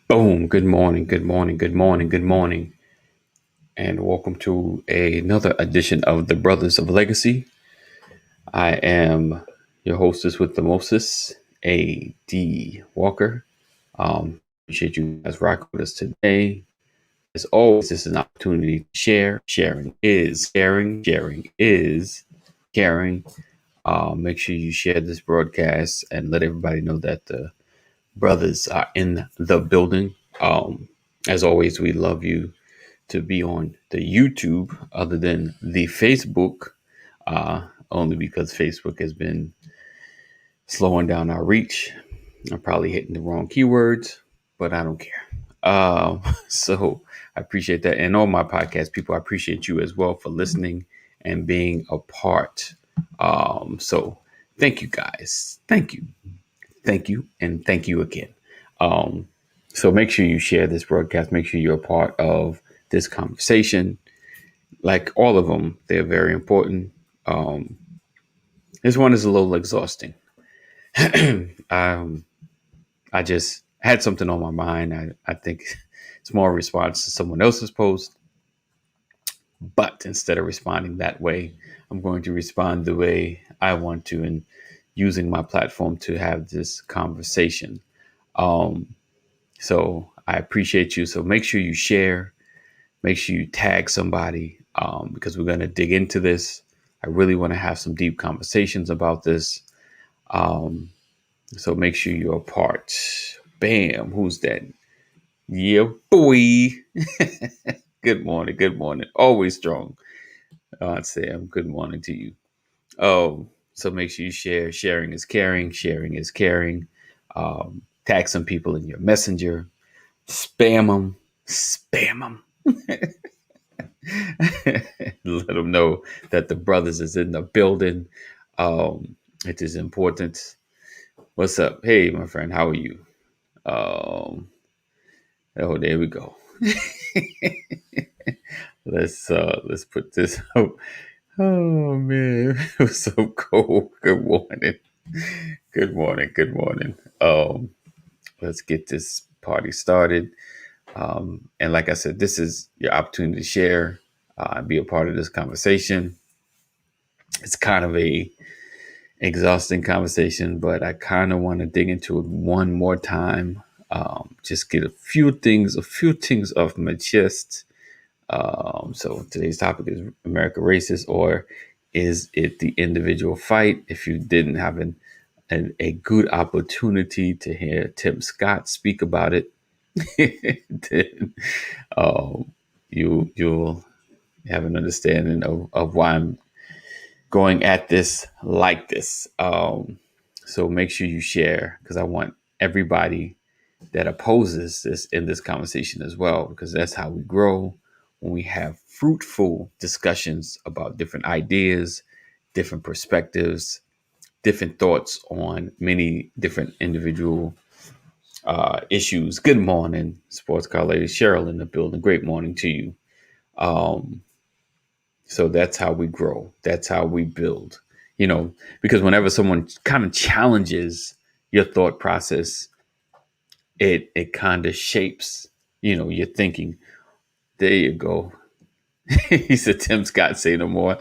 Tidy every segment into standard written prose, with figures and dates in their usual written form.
Boom. Good morning. Good morning. Good morning. Good morning. And welcome to another edition of the Brothers of Legacy. I am your hostess with the mostest, A.D. Walker. Appreciate you guys rocking with us today. As always, this is an opportunity to share. Sharing is caring. Sharing is caring. Make sure you share this broadcast and let everybody know that the brothers are in the building. As always, we love you to be on the YouTube other than the Facebook, only because Facebook has been slowing down our reach. I'm probably hitting the wrong keywords, but I don't care. So I appreciate that. And all my podcast people, I appreciate you as well for listening and being a part. So thank you guys. Thank you. Thank you. And thank you again. Um, so make sure you share this broadcast. Make sure you're a part of this conversation. Like all of them, they're very important. Um, this one is a little exhausting. um, I just had something on my mind. I think it's more a response to someone else's post. But instead of responding that way, I'm going to respond the way I want to and using my platform to have this conversation. Um, so I appreciate you. So make sure you share, make sure you tag somebody because we're going to dig into this. I really want to have some deep conversations about this. Um, so make sure you're a part. Bam. Who's that? Yeah, boy. Good morning. Good morning. Always strong. Sam, good morning to you. Oh, so make sure you share. Sharing is caring. Sharing is caring. Tag some people in your messenger. Spam them. Spam them. Let them know that the brothers is in the building. It is important. What's up? Hey, my friend, how are you? Um, oh, there we go. Let's put this up. Oh man, it was so cold. Good morning. Good morning. Good morning. Let's get this party started. And like I said, this is your opportunity to share, be a part of this conversation. It's kind of a exhausting conversation, but I kind of want to dig into it one more time. Just get a few things off my chest. So today's topic is America racist, or is it the individual fight? If you didn't have a good opportunity to hear Tim Scott speak about it, then you'll have an understanding of why I'm going at this like this. So make sure you share because I want everybody that opposes this in this conversation as well, because that's how we grow when we have fruitful discussions about different ideas, different perspectives, different thoughts on many different individual issues. Good morning, sports car lady Cheryl in the building. Great morning to you. Um, So that's how we grow. That's how we build. Because whenever someone kind of challenges your thought process, it kind of shapes, your thinking. There you go. He said, Tim Scott, say no more.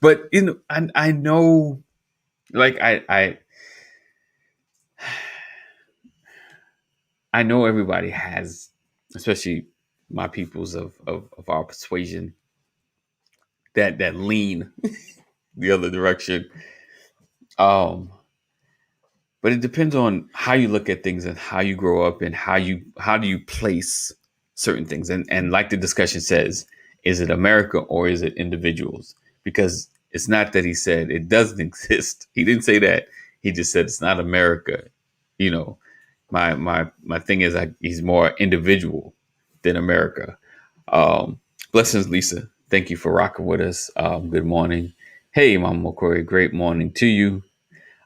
But I know, like I know everybody has, especially my peoples of our persuasion, that lean the other direction. Um, but it depends on how you look at things and how you grow up and how do you place certain things, and like the discussion says, is it America or is it individuals? Because it's not that he said it doesn't exist. He didn't say that. He just said it's not America. you know my thing is, he's more individual than America. Blessings, Lisa. Thank you for rocking with us. Good morning. Hey, Mama Corey, great morning to you.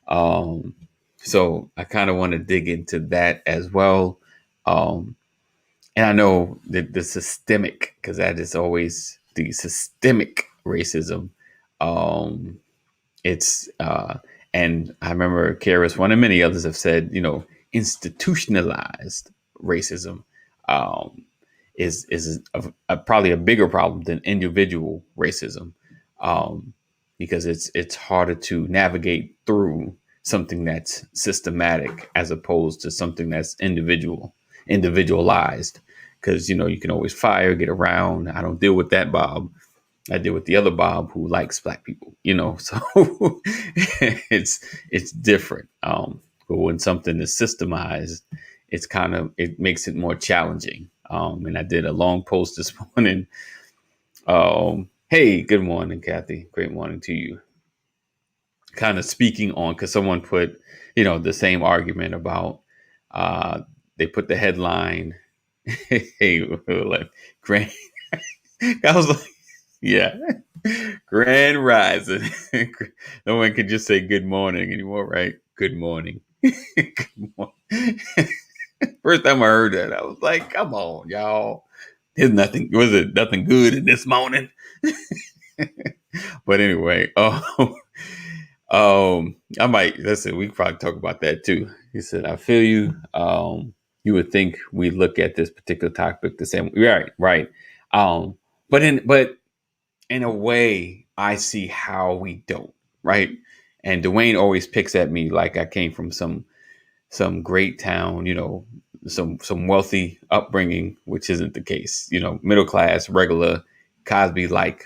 um, so I kind of want to dig into that as well. Um, and I know that the systemic, because that is always the systemic racism. It's and I remember Karis, one and many others have said, institutionalized racism is probably a bigger problem than individual racism, um, because it's harder to navigate through something that's systematic as opposed to something that's individualized. Because you can always fire, get around. I don't deal with that Bob. I deal with the other Bob who likes black people. So it's different. But when something is systemized, it makes it more challenging. And I did a long post this morning. Hey, good morning, Kathy. Great morning to you. Kind of speaking on, because someone put, the same argument about, they put the headline, hey, like, grand, I was like, yeah, grand rising. No one can just say good morning anymore, right? Good morning. Good morning. First time I heard that, I was like, come on, y'all. Was it nothing good in this morning? But anyway, I might listen. We could probably talk about that too. He said, "I feel you. You would think we look at this particular topic the same. Right. But in a way, I see how we don't. Right. And Dwayne always picks at me like I came from some great town. Some wealthy upbringing, which isn't the case. Middle class, regular Cosby like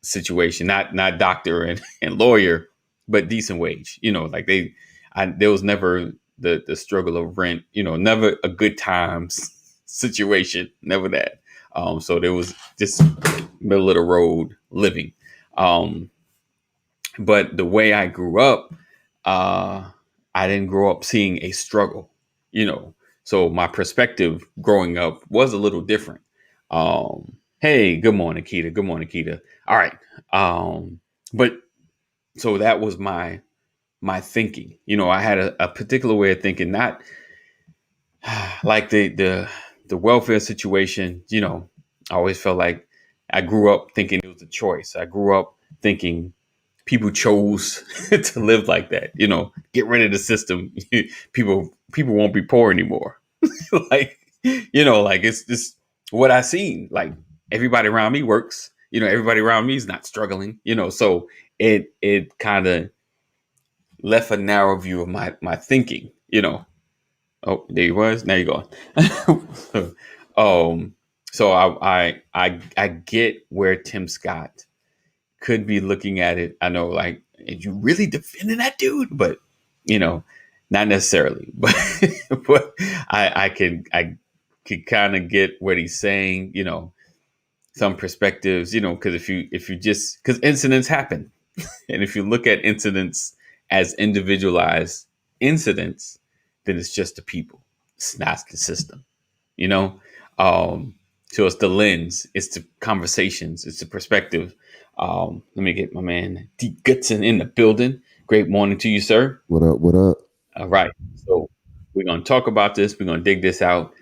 situation, not doctor and lawyer, but decent wage. There was never the struggle of rent. Never a good times situation. Never that. So there was just middle of the road living. But the way I grew up, I didn't grow up seeing a struggle. So my perspective growing up was a little different. Hey, good morning, Keita. Good morning, Keita. All right. But so that was my thinking. I had a particular way of thinking, not like the welfare situation. I always felt like I grew up thinking it was a choice. I grew up thinking people chose to live like that. Get rid of the system. people won't be poor anymore. like like it's just what I seen. Like everybody around me works. Everybody around me is not struggling. So it kind of left a narrow view of my thinking. Oh, there he was. Now you're going. So I get where Tim Scott could be looking at it. I know, like, are you really defending that dude? But not necessarily. But but I could kind of get what he's saying. Some perspectives. Because if you just because incidents happen, and if you look at incidents as individualized incidents, then it's just the people. It's not the system. You know. So it's the lens, it's the conversations, it's the perspective. Let me get my man D Goodson in the building. Great morning to you, sir. What up? What up? All right. So we're going to talk about this. We're going to dig this out.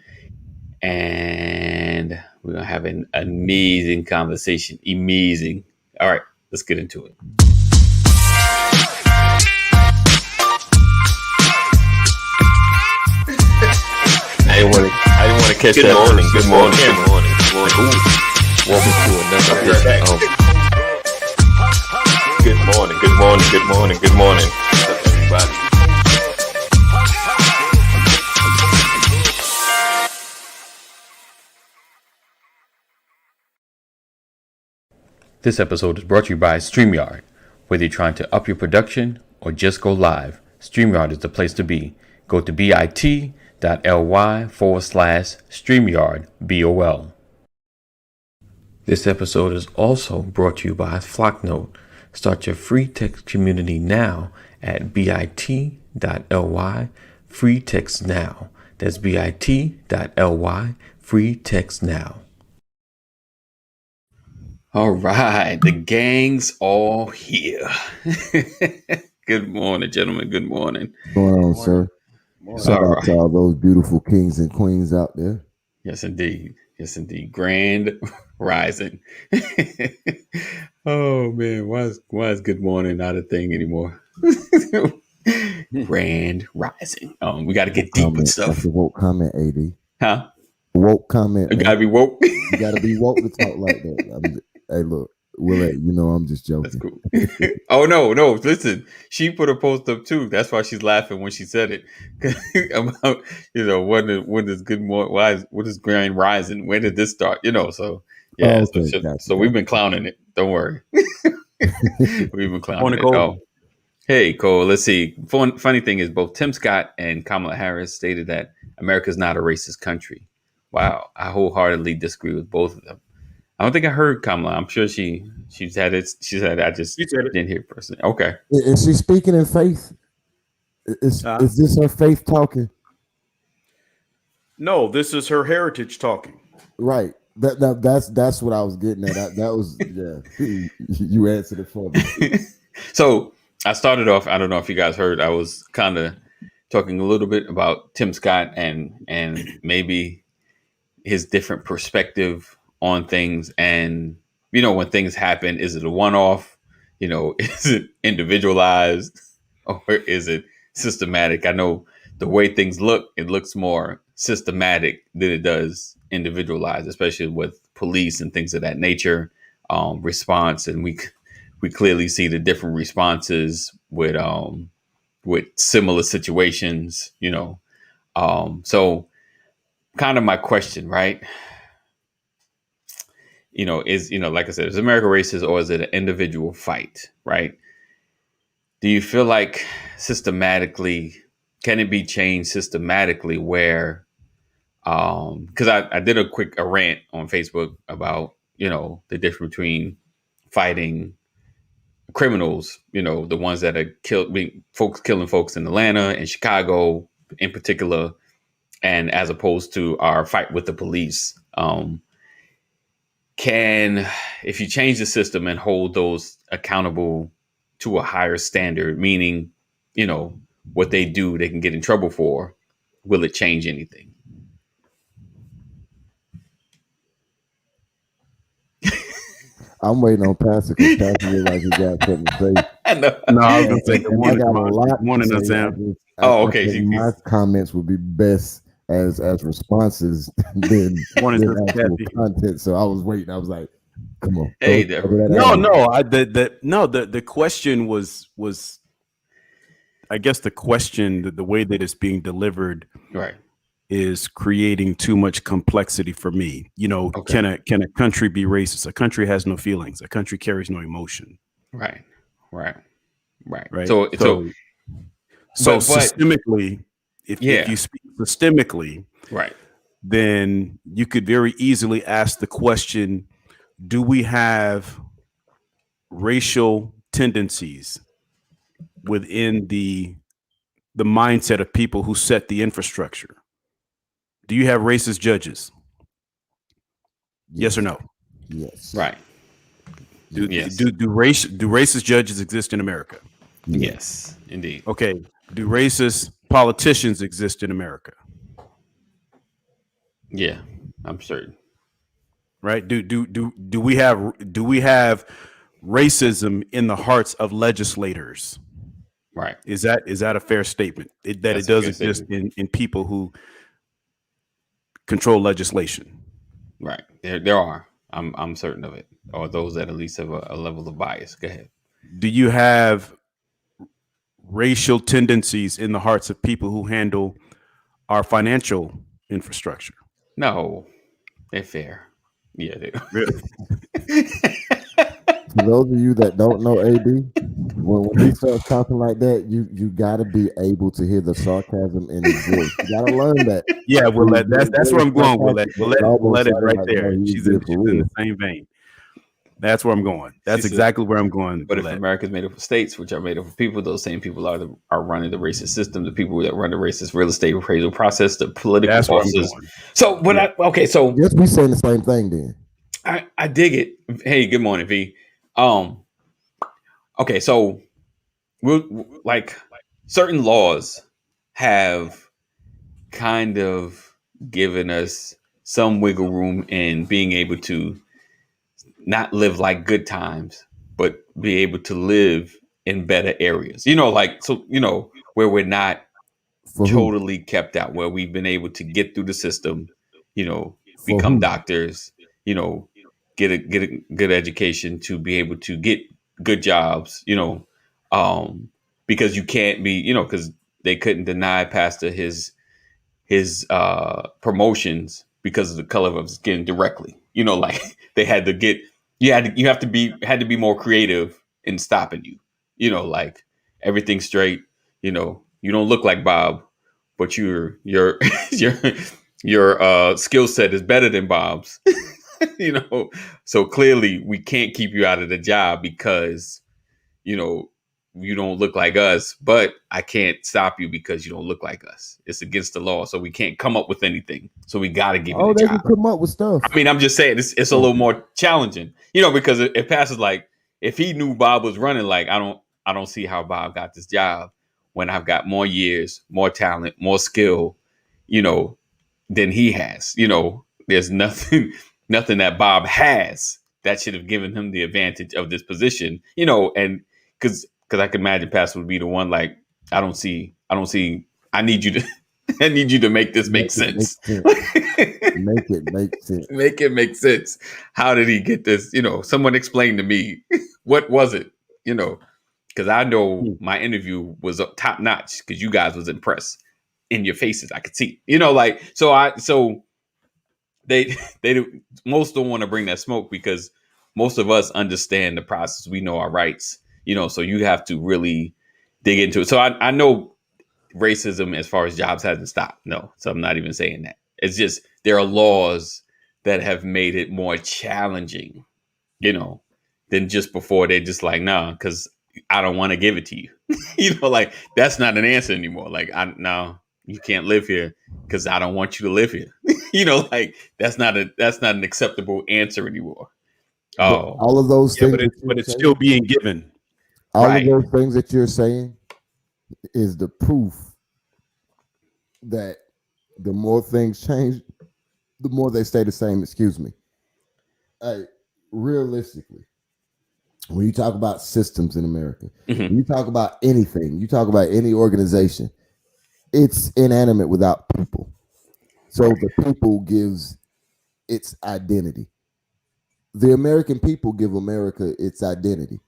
And we're going to have an amazing conversation. Amazing. All right. Let's get into it. I didn't want to catch Good that. morning. Good Good morning. morning. Good morning. Good morning. Welcome to another edition of Good morning. Good morning. Good morning. Good morning. What's up, everybody? This episode is brought to you by StreamYard. Whether you're trying to up your production or just go live, StreamYard is the place to be. Go to bit.ly/StreamYard BOL. This episode is also brought to you by Flocknote. Start your free text community now at bit.ly free text now. That's bit.ly free text now. All right, the gang's all here. Good morning, gentlemen. Good morning. What's going on, sir? Shout out to all those beautiful kings and queens out there. Yes, indeed. Yes, indeed. Grand rising. Oh man, why is good morning not a thing anymore? Grand Rising. We got to get deep with Comment. stuff, That's a woke comment, AD. huh? Woke comment, You man. gotta be woke. You gotta be woke to talk like that. Hey, look, Willette, you know I'm just That's joking. cool. Oh no! Listen, she put a post up too. That's why she's laughing when she said it. About when is good morning? What is Grand Rising? When did this start? So yeah. Oh, okay, So we've been clowning it. Don't worry. We've been clowning Morning, it. Cole. Oh, hey Cole. Let's see. Funny thing is, both Tim Scott and Kamala Harris stated that America's not a racist country. Wow, I wholeheartedly disagree with both of them. I don't think I heard Kamala. I'm sure she's had it. She said I just She said it. didn't hear it personally. Okay. Is she speaking in faith? Is this her faith talking? No, this is her heritage talking. Right. That's what I was getting at. That was You answered it for me. So I started off. I don't know if you guys heard. I was kind of talking a little bit about Tim Scott and maybe his different perspective on things. And when things happen, is it a one-off? Is it individualized or is it systematic? I know the way things look, it looks more systematic than it does individualized, especially with police and things of that nature. Response, and we clearly see the different responses with similar situations. So kind of my question, right? Is like I said, is America racist or is it an individual fight, right? Do you feel like systematically, can it be changed systematically where, because I did a rant on Facebook about, the difference between fighting criminals, the ones that are killing folks in Atlanta and Chicago in particular, and as opposed to our fight with the police. If you change the system and hold those accountable to a higher standard, meaning, what they do, they can get in trouble for, will it change anything? I'm waiting on Pastor because Pastor look like he got something to say. No, I was going to say good I morning, got a lot morning, to say. Sam. I think my comments would be best as responses than actual content. So I was waiting. I was like, "Come on." Hey, the question was, I guess the question, the way that it's being delivered, right, is creating too much complexity for me. Can a country be racist? A country has no feelings. A country carries no emotion. Right. So systemically, if you speak systemically, right, then you could very easily ask the question: do we have racial tendencies within the mindset of people who set the infrastructure? Do you have racist judges? Yes or no? Yes. Right. Do racist judges exist in America? Yes, indeed. Okay. Do racist politicians exist in America? Yeah, I'm certain. Right? Do we have racism in the hearts of legislators? Right. Is that a fair statement? It does exist in people who control legislation. Right. There are. I'm certain of it. Or those that at least have a level of bias. Go ahead. Do you have racial tendencies in the hearts of people who handle our financial infrastructure? No, they're fair. Yeah, they Really? For those of you that don't know AD, when he starts talking like that, you got to be able to hear the sarcasm in his voice. You got to learn that. Yeah, Willette, that's where I'm going. Willette is right there. She's in the same vein. That's where I'm going. That's exactly where I'm going. But if America is made up of states, which are made up of people, those same people are running the racist system. The people that run the racist real estate appraisal process, the political forces. So, so yes, we saying the same thing then. I dig it. Hey, good morning, V. Okay, so we'll like certain laws have kind of given us some wiggle room in being able to not live like good times, but be able to live in better areas. Like, so, where we're not totally kept out, where we've been able to get through the system, become doctors, get a good education to be able to get good jobs, because you can't be, because they couldn't deny Pastor his promotions because of the color of his skin directly. Like they had to get had to be more creative in stopping you. Like everything's straight. You don't look like Bob, but your skill set is better than Bob's. So clearly we can't keep you out of the job because you don't look like us, but I can't stop you because you don't look like us. It's against the law, so we can't come up with anything. So we got to give you the they job. can come up with stuff. I mean, I'm just saying it's a little more challenging, because it passes like if he knew Bob was running, like I don't see how Bob got this job when I've got more years, more talent, more skill, than he has. There's nothing that Bob has that should have given him the advantage of this position, and because I can imagine Pastor would be the one like, I need you to make this make sense. Make it make sense. Make it make sense. How did he get this? Someone explain to me, what was it? Because I know my interview was top notch because you guys was impressed in your faces. I could see, so they most don't want to bring that smoke because most of us understand the process. We know our rights, so you have to really dig into it. So I know racism as far as jobs hasn't stopped. No, so I'm not even saying that. It's just there are laws that have made it more challenging, than just before. They're just like, nah, because I don't want to give it to you. Like that's not an answer anymore. Like, no, you can't live here because I don't want you to live here. Like that's not an acceptable answer anymore. Oh, all of those things, but it's still being given. All of those things that you're saying is the proof that the more things change, the more they stay the same. Excuse me. Realistically, when you talk about systems in America, when you talk about anything, you talk about any organization, it's inanimate without people. So the people gives its identity. The American people give America its identity.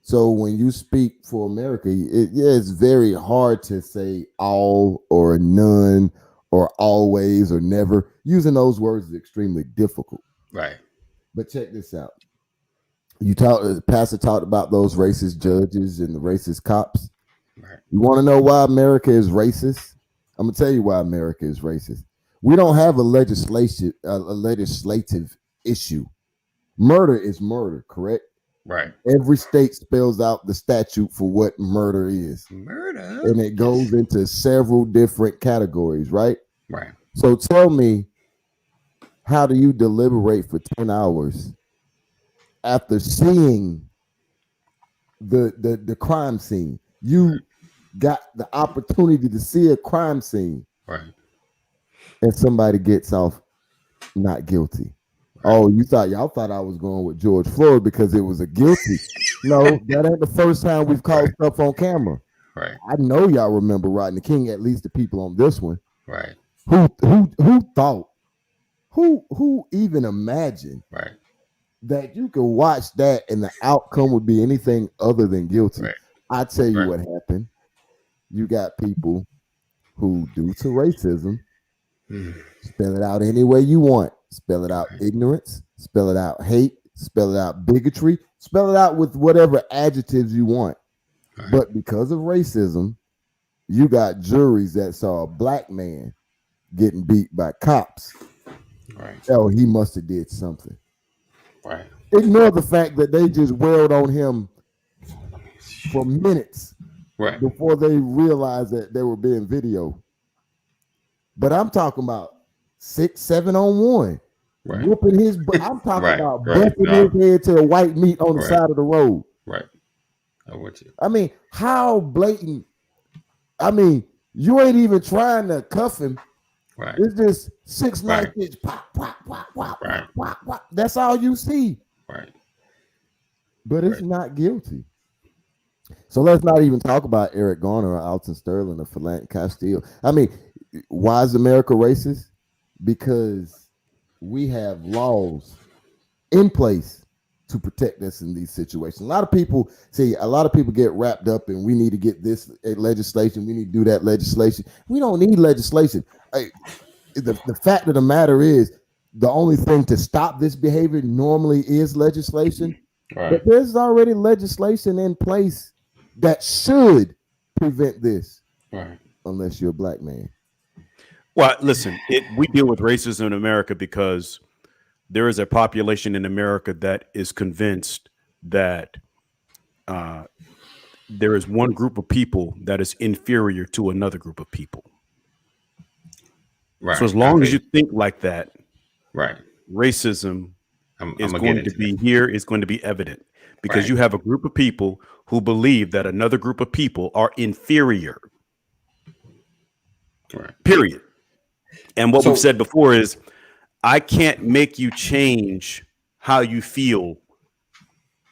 So when you speak for America, it's very hard to say all or none or always or never. Using those words is extremely difficult. Right. But check this out. Pastor talked about those racist judges and the racist cops. Right. You want to know why America is racist? I'm gonna tell you why America is racist. We don't have a legislative issue. Murder is murder, correct? Right. Every state spells out the statute for what murder is. Murder. And it goes into several different categories, right? Right. So tell me, how do you deliberate for 10 hours after seeing the crime scene? You got the opportunity to see a crime scene. Right. And somebody gets off not guilty. Oh, y'all thought I was going with George Floyd because it was a guilty. No, that ain't the first time we've caught stuff on camera. Right. I know y'all remember Rodney King, at least the people on this one. Right. Who thought? Who even imagined that you could watch that and the outcome would be anything other than guilty? Right. I tell you what happened. You got people who, due to racism, spell it out any way you want. Spell it out ignorance, spell it out hate, spell it out bigotry, spell it out with whatever adjectives you want. Right. But because of racism, you got juries that saw a black man getting beat by cops. Right. Oh, he must have did something. Right. Ignore the fact that they just wailed on him for minutes before they realized that they were being videoed. But I'm talking about 6-7 on one. Whooping his butt. I'm talking about busting his head to a white meat on the side of the road. Right. I'm with you. I mean, how blatant? I mean, you ain't even trying to cuff him. Right. It's just 6 nice inch pop, pop, pop, pop, pop, pop, pop. That's all you see. Right. But it's not guilty. So let's not even talk about Eric Garner or Alton Sterling or Philando Castile. I mean, why is America racist? Because we have laws in place to protect us in these situations. A lot of people get wrapped up in we need to get this legislation, we need to do that legislation. We don't need legislation. The fact of the matter is, the only thing to stop this behavior normally is legislation. Right. But there's already legislation in place that should prevent this, Right. unless you're a black man. Well, listen, we deal with racism in America because there is a population in America that is convinced that there is one group of people that is inferior to another group of people. Right. So as long as you think like that, right, racism is I'm going to be here, is going to be evident because Right. you have a group of people who believe that another group of people are inferior. Right. Period. And what So- we've said before is, I can't make you change how you feel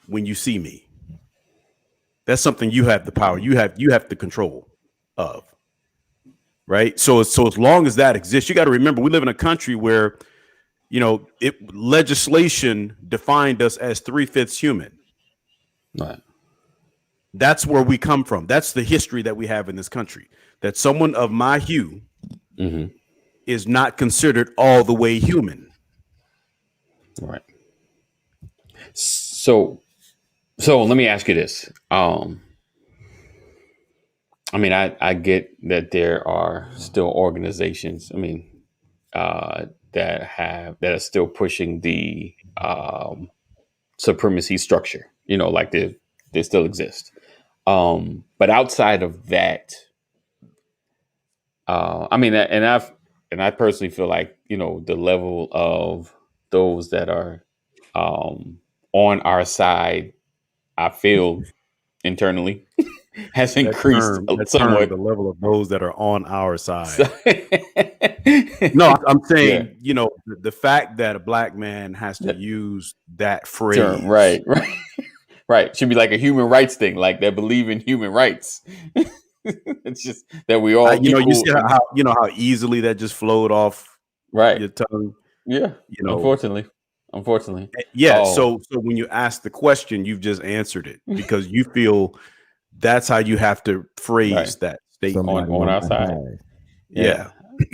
when you see me. That's something you have the power. You have the control of. Right. So as long as that exists, you got to remember we live in a country where, legislation defined us as 3/5 human. Right. That's where we come from. That's the history that we have in this country. That someone of my hue is not considered all the way human. Right. So let me ask you this. I mean, I get that there are still organizations, that are still pushing the supremacy structure, like they still exist. But outside of that, I personally feel like, the level of those that are on our side, I feel internally has increased somewhat. The level of those that are on our side. No, I'm saying, the fact that a black man has to use that phrase. Term, right. Right. Should be like a human rights thing, like they believe in human rights. It's just that we all, you see how easily that just flowed off right your tongue. Yeah. Unfortunately. Yeah. Oh. So when you ask the question, you've just answered it because you feel that's how you have to phrase that statement on our side. Yeah.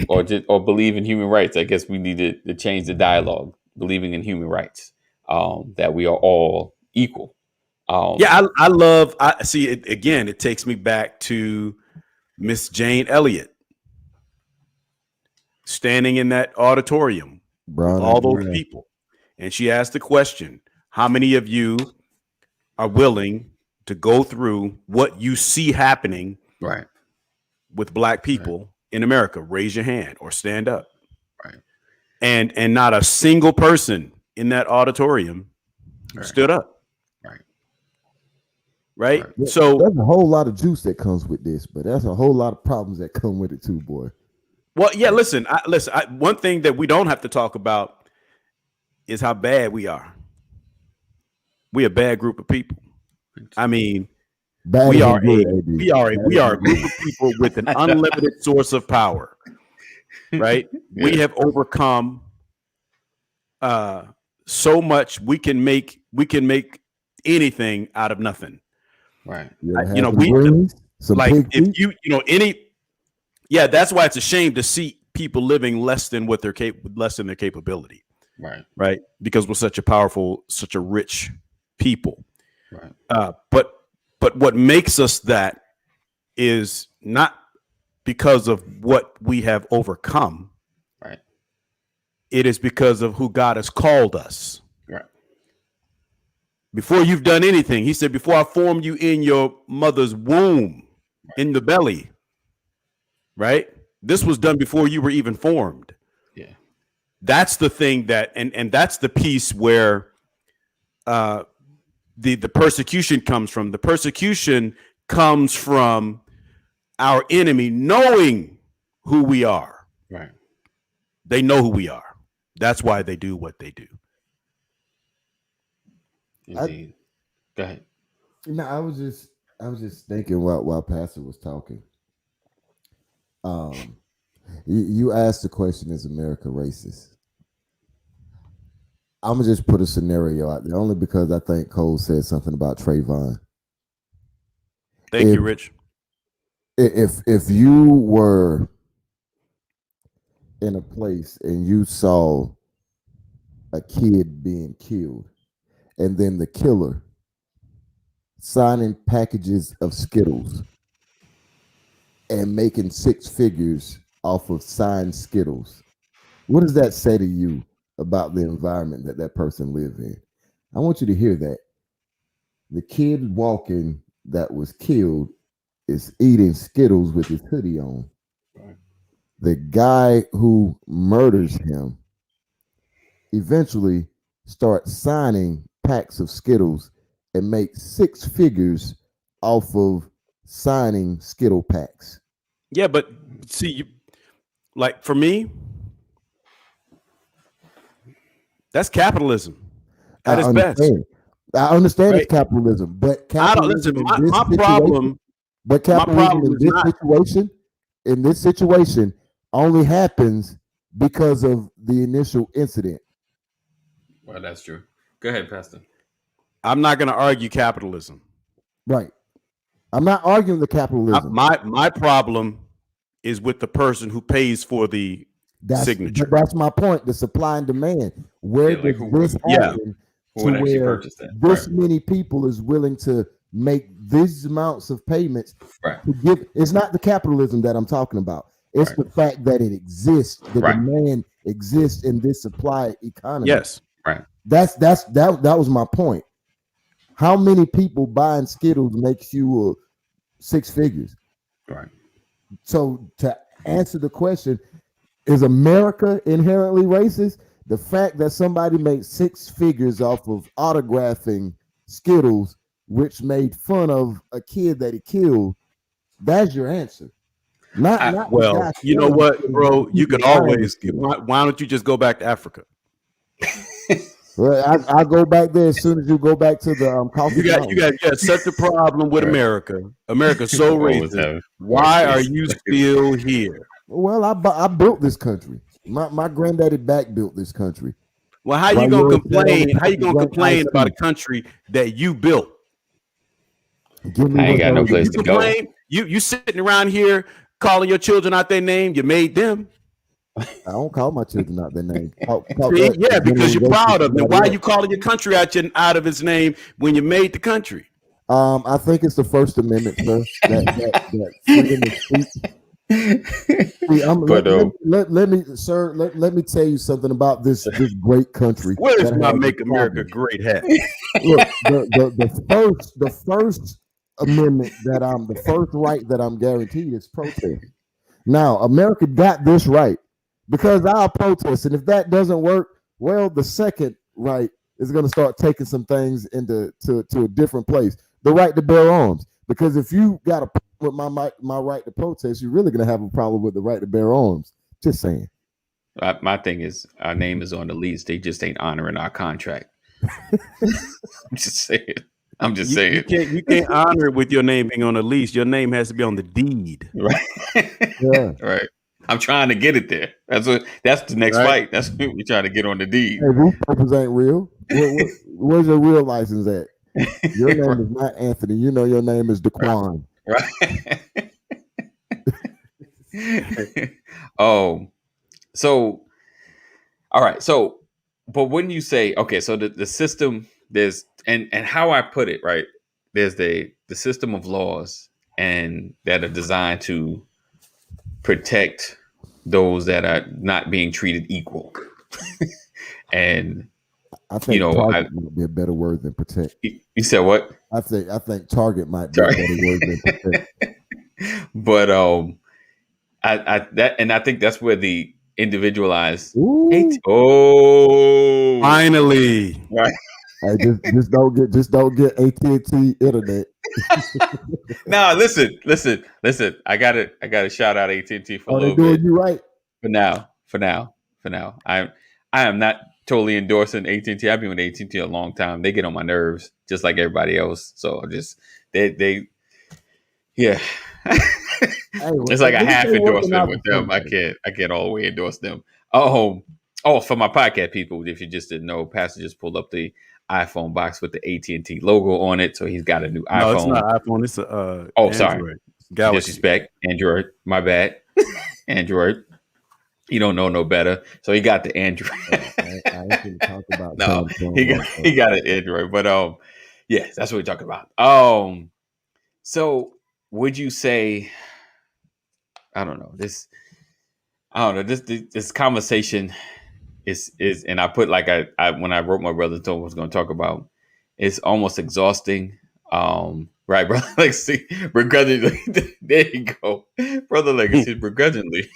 or believe in human rights. I guess we need to change the dialogue, believing in human rights, that we are all equal. I see it again. It takes me back to Miss Jane Elliott standing in that auditorium with all those people. And she asked the question, how many of you are willing to go through what you see happening right with black people in America? Raise your hand or stand up. Right. And not a single person in that auditorium stood up. Right. So there's a whole lot of juice that comes with this, but there's a whole lot of problems that come with it too, boy. Well, yeah, listen, one thing that we don't have to talk about is how bad we are. We're a bad group of people. I mean, we are a group of people with an unlimited source of power. Right? Yeah. We have overcome so much. We can make anything out of nothing. Right. That's why it's a shame to see people living less than their capability. Right. Right. Because we're such a rich people. Right. But what makes us that is not because of what we have overcome. Right. It is because of who God has called us. Right. Before you've done anything, he said, before I formed you in your mother's womb, in the belly, right? This was done before you were even formed. Yeah. That's the thing that, and that's the piece where the persecution comes from. The persecution comes from our enemy knowing who we are. Right. They know who we are. That's why they do what they do. Indeed. Go ahead. I was just I was just thinking while Pastor was talking. Um, you asked the question: Is America racist? I'm gonna just put a scenario out there, only because I think Cole said something about Trayvon. Thank If you, Rich. if you were in a place and you saw a kid being killed, and then the killer signing packages of Skittles and making six figures off of signed Skittles, what does that say to you about the environment that that person lived in? I want you to hear that. The kid walking that was killed is eating Skittles with his hoodie on. Right. The guy who murders him eventually starts signing packs of Skittles and makes six figures off of signing Skittle packs. Yeah, but see, like for me, that's capitalism I at its best, understand. I understand it's right? capitalism, but I don't listen. capitalism in this situation, but My capitalism problem in is this not. situation only happens because of the initial incident. Well, that's true. Go ahead, Pastor. I'm not going to argue capitalism. Right. I'm not arguing the capitalism. My problem is with the person who pays for the signature. That's my point. The supply and demand. Where Yeah, like does this Yeah. happen Who to would actually where purchase that? this many people is willing to make these amounts of payments Right. to give? It's not the capitalism that I'm talking about. It's Right. the fact that it exists. The Right. demand exists in this supply economy. Yes. Right. That was my point. How many people buying Skittles makes you six figures? Right. So to answer the question, is America inherently racist? The fact that somebody made six figures off of autographing Skittles, which made fun of a kid that he killed, that's your answer. Not the Well, guy you know selling what, Skittles, bro? but You people could buying the always. Skittles. Why don't you just go back to Africa? Well, I go back there as soon as you go back to the coffee. You got such a problem with Right. America. America's so Always have racist. white Why are space. you still here? Well, I built this country. My granddaddy back built this country. Well, how you While gonna yours complain? only How you gonna drank complain iced about a tea. country that you built? Give me I ain't what's got no already place You to go. complain? You sitting around here calling your children out their name? You made them. I don't call my children out their name. See? Yeah, because you're proud of them. Why are you else. calling your country out of its name when you made the country? I think it's the First Amendment, sir. That freedom of speech. See, But let me, sir. Let me tell you something about this great country. Where's that my has Make its America problems. Great hat? Look, the first amendment the first right that I'm guaranteed is protest. Now, America got this right because I'll protest, and if that doesn't work, well, the second right is going to start taking some things into to a different place. The right to bear arms, because if you got a problem with my right to protest, you're really going to have a problem with the right to bear arms. Just saying. my thing is, our name is on the lease. They just ain't honoring our contract. I'm just saying. I'm just saying. You can't honor it with your name being on the lease. Your name has to be on the deed. Right. Yeah. Right. I'm trying to get it there. That's the next Right. fight. That's what we're trying to get on the deed. Hey, these papers ain't real. Where's your real license at? Your name is not Anthony. You know your name is Daquan. Right. So all right. So, but when you say, okay, so the system, there's and how I put it, right? There's the system of laws and that are designed to protect those that are not being treated equal. And I think know, target might be a better word than protect. you said what? I think target might be a better word than protect. But I think that's where the individualized Ooh. oh Finally. right. Hey, just don't get AT&T internet. No, listen. I gotta shout out AT&T for a They little doing bit. you right. For now. I am not totally endorsing AT&T. I've been with AT&T a long time. They get on my nerves just like everybody else. So just they Yeah. well, It's like at a least half they working endorsement out with for them. I somebody. can't all the way endorse them. For my podcast people, if you just didn't know, Pastor just pulled up the iPhone box with the AT&T logo on it, so he's got a new No, it's not iPhone. iPhone. It's Oh, sorry, Android. It's Galaxy. disrespect, Android. My bad, Android. You don't know no better, so he got the Android. I ain't gonna talk about No, Samsung. he got an Android, but yes, that's what we're talking about. So would you say? I don't know this. I don't know this conversation is and I put like I when I wrote my brother told me what I was going to talk about. It's almost exhausting. Right, brother. Like, see, begrudgingly. There you go, brother. Legacy, begrudgingly.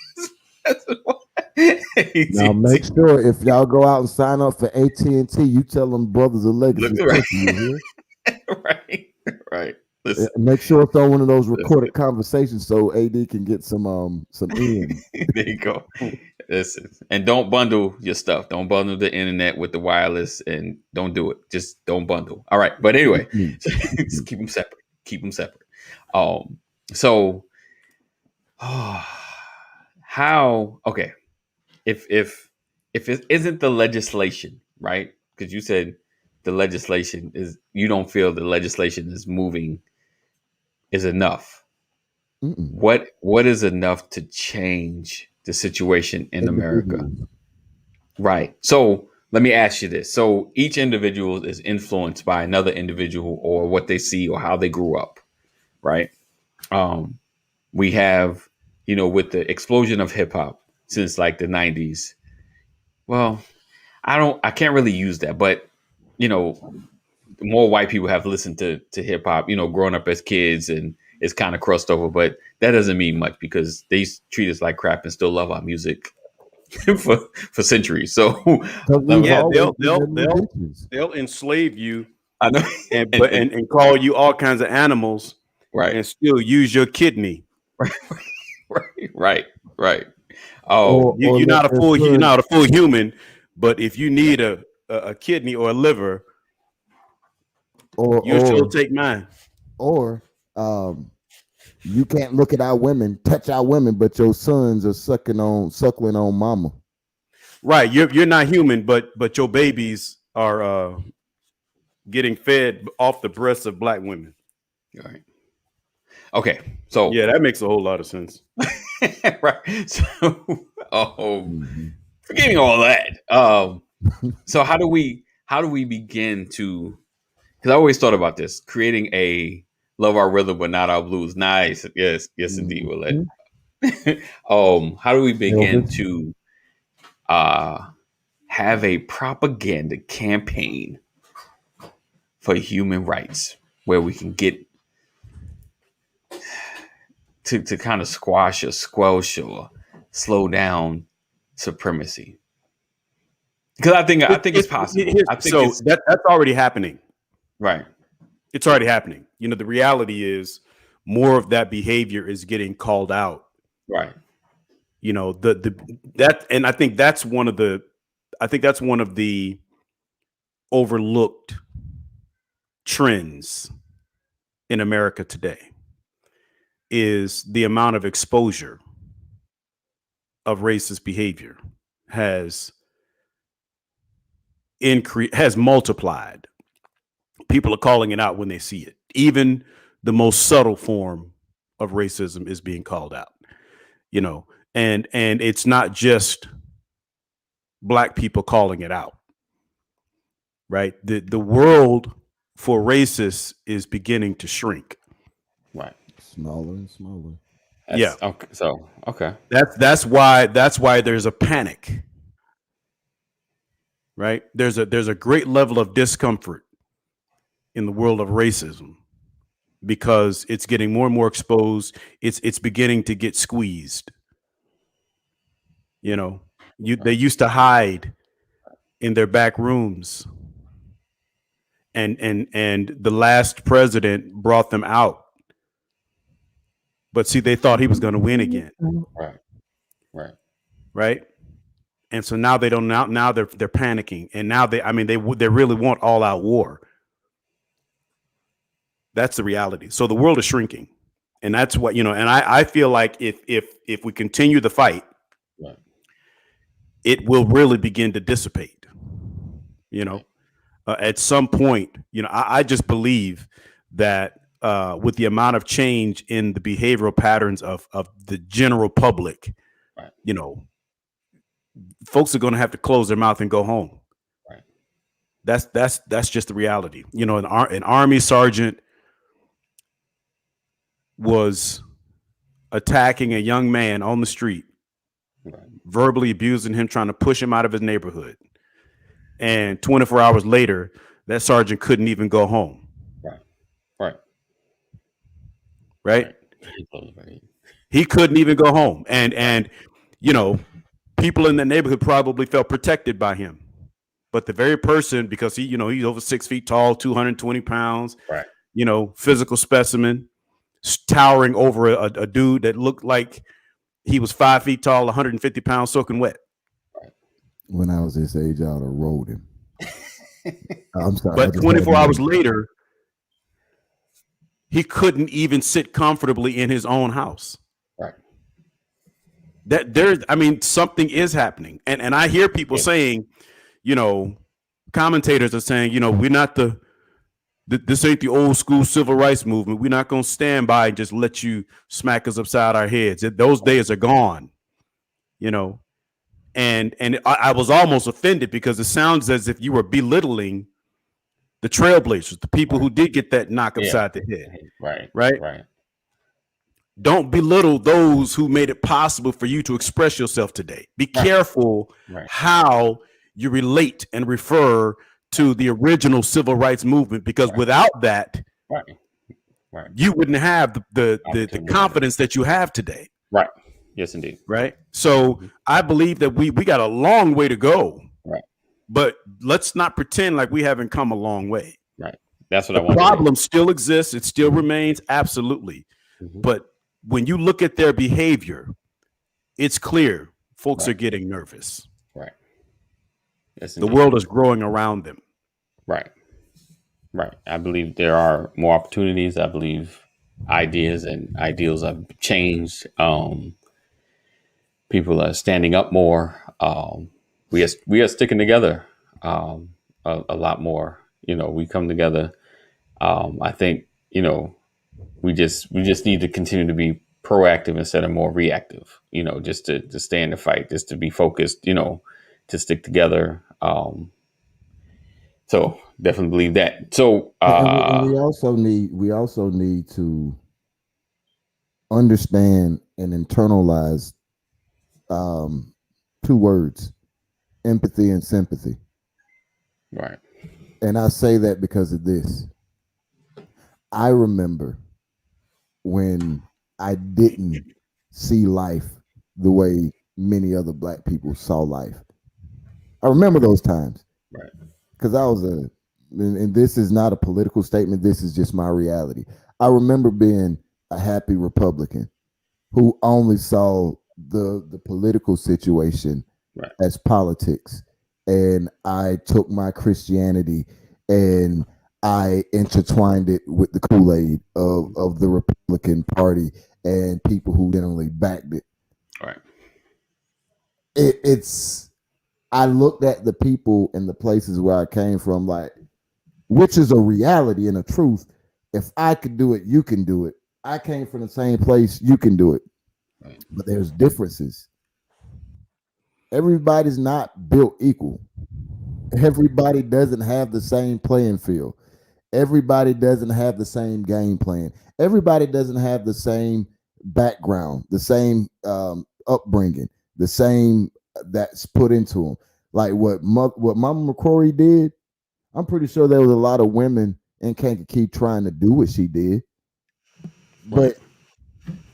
Now make sure if y'all go out and sign up for AT&T, you tell them Brothers of Legacy. Right. You hear? right. Listen, Make sure it's on one of those listen. recorded conversations so AD can get some in. There you go. Listen, and don't bundle your stuff. Don't bundle the internet with the wireless, and don't do it. Just don't bundle. All right. But anyway, just keep them separate. Keep them separate. So, how? Okay. If it isn't the legislation, right? Because you said the legislation is, you don't feel the legislation is moving is enough. Mm-mm. What is enough to change the situation in America? Right. So let me ask you this. So each individual is influenced by another individual or what they see or how they grew up. Right. We have, with the explosion of hip hop since like the 90s. Well, I can't really use that, but more white people have listened to hip hop, growing up as kids, and it's kind of crossed over, but that doesn't mean much because they treat us like crap and still love our music for centuries. So yeah, they'll enslave you. I know, and call you all kinds of animals, right? And still use your kidney, right. Oh, you're not a full human, but if you need a kidney or a liver, you'll sure take mine. Or you can't look at our women, touch our women, but your sons are suckling on mama. Right, you're not human, but your babies are getting fed off the breasts of black women. Right. Okay, so yeah, that makes a whole lot of sense. Right. So, forgetting all that. So how do we begin to? Because I always thought about this, creating a love our rhythm but not our blues. Nice, yes, indeed, Willette. How do we begin to have a propaganda campaign for human rights where we can get to kind of squash or squelch or slow down supremacy? Because I think it's possible. That's already happening. Right. It's already happening. The reality is more of that behavior is getting called out. Right. And I think that's one of the overlooked trends in America today is the amount of exposure of racist behavior has multiplied. People are calling it out when they see it. Even the most subtle form of racism is being called out, and it's not just black people calling it out, right? The world for racists is beginning to shrink. Right. Smaller and smaller. Yeah. Okay. So, okay. That's why there's a panic, right? There's a great level of discomfort in the world of racism because it's getting more and more exposed. It's beginning to get squeezed. They used to hide in their back rooms, and the last president brought them out. But see, they thought he was going to win again. Right. And so now they don't. Now they're panicking, and now they really want all out war. That's the reality. So the world is shrinking, And that's what, and I feel like if we continue the fight, Right. it will really begin to dissipate. At some point, I just believe that with the amount of change in the behavioral patterns of the general public, Right. Folks are going to have to close their mouth and go home. Right. That's just the reality. An Army sergeant was attacking a young man on the street, Right. verbally abusing him, trying to push him out of his neighborhood. And 24 hours later, that sergeant couldn't even go home. Right. Right. Right. He couldn't even go home. And people in the neighborhood probably felt protected by him. But the very person, because he's over 6 feet tall, 220 pounds, Right. Physical specimen, towering over a dude that looked like he was 5 feet tall, 150 pounds, soaking wet. When I was this age, I would have rolled him. I'm sorry. But 24 hours later, he couldn't even sit comfortably in his own house. Right. Something is happening. And I hear people saying, commentators are saying, we're not this ain't the old school civil rights movement. We're not going to stand by and just let you smack us upside our heads. Those days are gone, And I was almost offended because it sounds as if you were belittling the trailblazers, the people who did get that knock upside the head. Right. Don't belittle those who made it possible for you to express yourself today. Be careful how you relate and refer to the original civil rights movement, because without that, you wouldn't have the confidence that you have today. Right. Yes, indeed. Right. So I believe that we got a long way to go. Right. But let's not pretend like we haven't come a long way. Right. That's what I want. The problem still exists. It still remains. Absolutely. Mm-hmm. But when you look at their behavior, it's clear folks are getting nervous. Right. Yes, the world is growing around them. Right. Right. I believe there are more opportunities. I believe ideas and ideals have changed. People are standing up more. We are sticking together a lot more. We come together. I think we just need to continue to be proactive instead of more reactive. Just to stay in the fight, just to be focused. To stick together. So definitely believe that. So and we also need to understand and internalize two words: empathy and sympathy. Right. And I say that because of this. I remember when I didn't see life the way many other Black people saw life. I remember those times. Right. Because I was and this is not a political statement, this is just my reality. I remember being a happy Republican who only saw the political situation as politics. And I took my Christianity and I intertwined it with the Kool-Aid of the Republican Party and people who generally backed it. Right. I looked at the people and the places where I came from, like, which is a reality and a truth. If I could do it, you can do it. I came from the same place, you can do it. Right. But there's differences. Everybody's not built equal. Everybody doesn't have the same playing field. Everybody doesn't have the same game plan. Everybody doesn't have the same background, the same upbringing, the same that's put into them. Like what Mama McCrory did, I'm pretty sure there was a lot of women in Kankakee trying to do what she did. But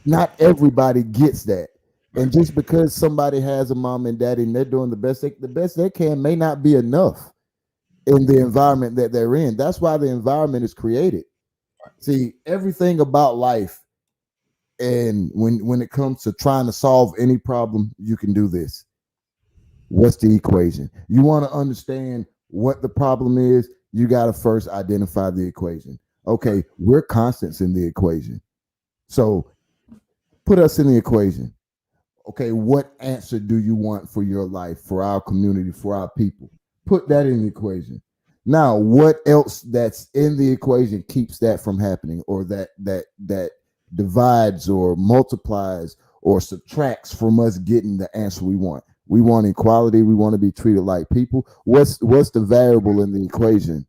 not everybody gets that. And just because somebody has a mom and daddy and they're doing the best they can may not be enough in the environment that they're in. That's why the environment is created. See, everything about life, and when it comes to trying to solve any problem, you can do this. What's the equation? You want to understand what the problem is, you got to first identify the equation. Okay, we're constants in the equation. So put us in the equation. Okay, what answer do you want for your life, for our community, for our people? Put that in the equation. Now, what else that's in the equation keeps that from happening, or that divides or multiplies or subtracts from us getting the answer we want? We want equality. We want to be treated like people. What's the variable in the equation?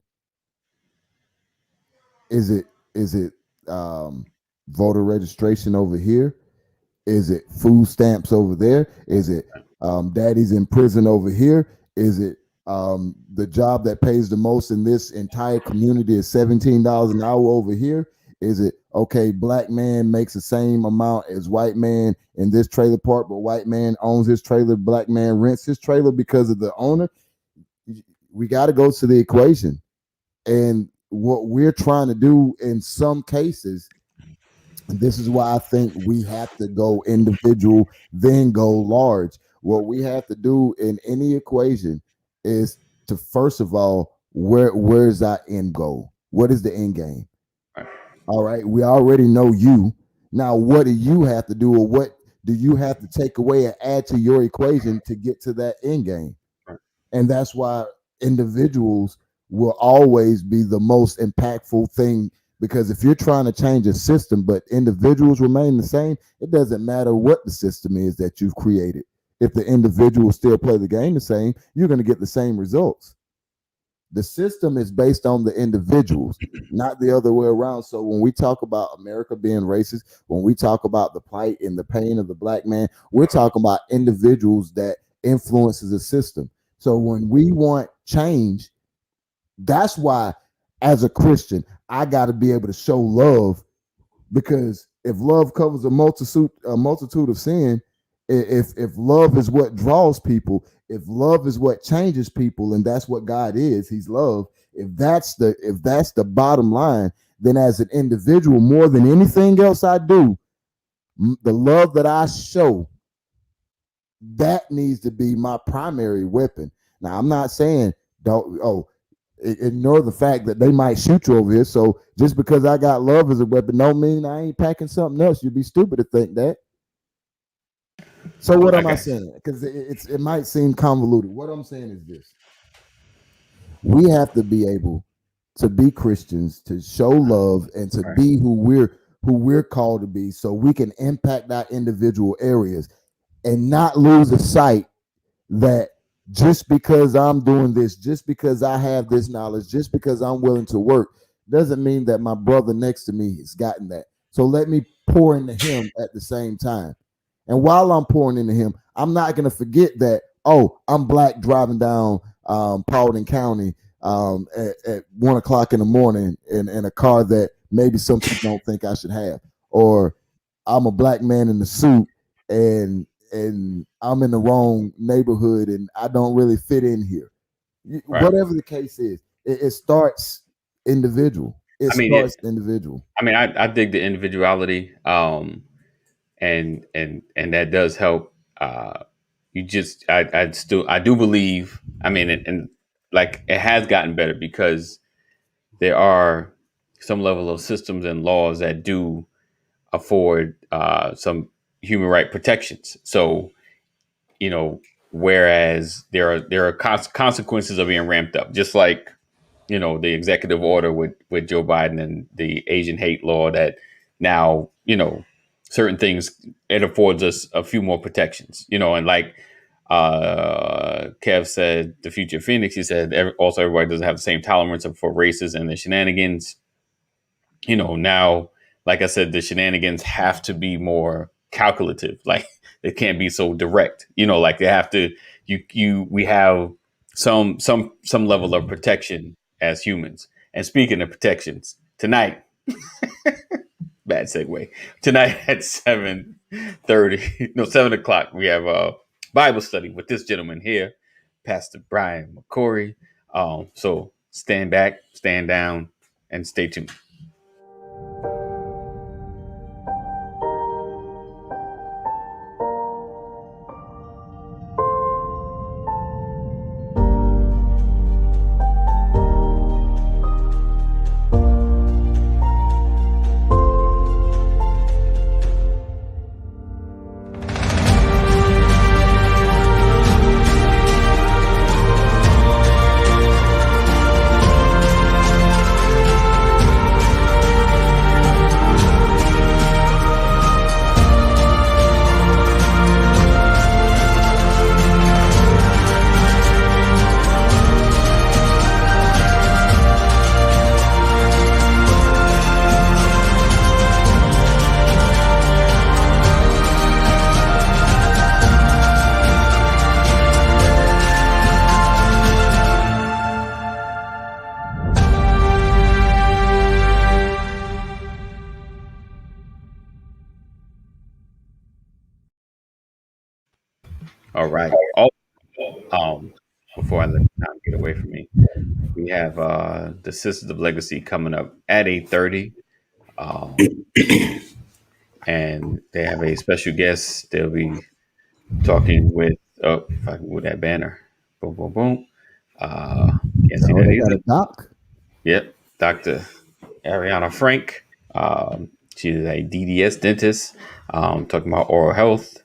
Is it voter registration over here? Is it food stamps over there? Is it daddy's in prison over here? Is it the job that pays the most in this entire community is $17 an hour over here? Is it okay, black man makes the same amount as white man in this trailer park, but white man owns his trailer, black man rents his trailer because of the owner? We got to go to the equation. And what we're trying to do in some cases, and this is why I think we have to go individual, then go large. What we have to do in any equation is to, first of all, where's our end goal? What is the end game? All right, we already know you. Now, what do you have to do, or what do you have to take away and add to your equation to get to that end game? And that's why individuals will always be the most impactful thing, because if you're trying to change a system but individuals remain the same, it doesn't matter what the system is that you've created. If the individuals still play the game the same, you're going to get the same results. The system is based on the individuals, not the other way around. So when we talk about America being racist, when we talk about the plight and the pain of the black man, we're talking about individuals that influences the system. So when we want change, that's why, as a Christian, I got to be able to show love, because if love covers a multitude of sin, if love is what draws people, if love is what changes people, and that's what God is, He's love. If that's the bottom line, then as an individual, more than anything else I do, the love that I show, that needs to be my primary weapon. Now, I'm not saying ignore the fact that they might shoot you over here. So just because I got love as a weapon don't mean I ain't packing something else. You'd be stupid to think that. So what am I saying? Because it might seem convoluted. What I'm saying is this: we have to be able to be Christians, to show love, and to be who we're called to be, so we can impact our individual areas and not lose the sight that just because I'm doing this, just because I have this knowledge, just because I'm willing to work, doesn't mean that my brother next to me has gotten that. So let me pour into him at the same time. And while I'm pouring into him, I'm not going to forget that, I'm black driving down Paulding County at 1 o'clock in the morning in a car that maybe some people don't think I should have. Or I'm a black man in a suit and I'm in the wrong neighborhood and I don't really fit in here. Whatever the case is, it starts individual. Individual. I mean, I dig the individuality, and that does help. I do believe. I mean, and like it has gotten better because there are some level of systems and laws that do afford some human right protections. So, whereas there are consequences of being ramped up, just like, the executive order with Joe Biden and the Asian hate law that now, certain things, it affords us a few more protections, and like Kev said, the future of Phoenix, he said, also everybody doesn't have the same tolerance for races and the shenanigans. Now, like I said, the shenanigans have to be more calculative. Like it can't be so direct, like they have to, we have some level of protection as humans. And speaking of protections, tonight, bad segue, tonight at 7 o'clock, we have a Bible study with this gentleman here, Pastor Brian McCory. So stand back, stand down, and stay tuned. All right. Oh, before I let time get away from me, we have the Sisters of Legacy coming up at 8:30. Um, and they have a special guest. They'll be talking with if I can move that banner. Boom, boom, boom. Can't see Oh, that they got either. a doc. Yep. Dr. Ariana Frank. She is a DDS dentist, talking about oral health,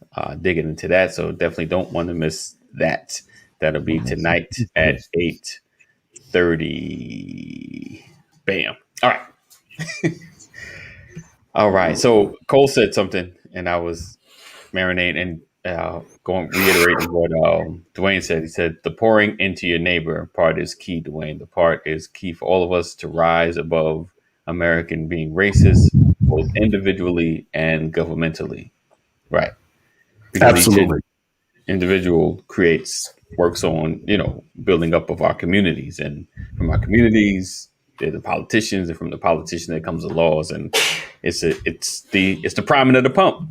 digging into that. So definitely don't want to miss that. That'll be tonight at 8:30. Bam. All right. All right. So Cole said something, and I was marinating and going reiterating what Dwayne said. He said the pouring into your neighbor part is key, Dwayne. The part is key for all of us to rise above American being racist, both individually and governmentally. Right. Because each Absolutely. individual works on, building up of our communities. And from our communities, they're the politicians, and from the politician that comes the laws. And it's the priming of the pump.